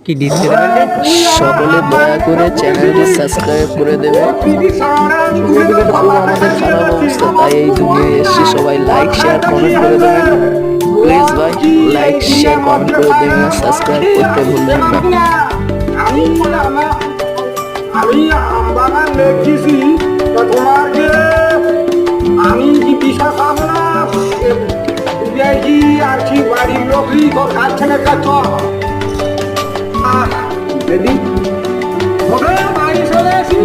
কি ডিসকে দেবেন? সকলে দয়া করে চ্যানেলটি সাবস্ক্রাইব করে দেবে। খুব আমাদের খারাপ অবস্থা, তাই এই যুগে এসে সবাই লাইক শেয়ার কমেন্ট করে দেবেন প্লিজ ভাই। লাইক শেয়ার কমেন্ট করে দেবেন, সাবস্ক্রাইব করতে ভুলবেন না। আমি আমবাগান দেখছি তোমাকে আমি কি বিষয় খাবো না দেখি আর কি বাড়ির লোকই তো খাচ্ছে না কাছ দিদি বাড়ি চলে আসি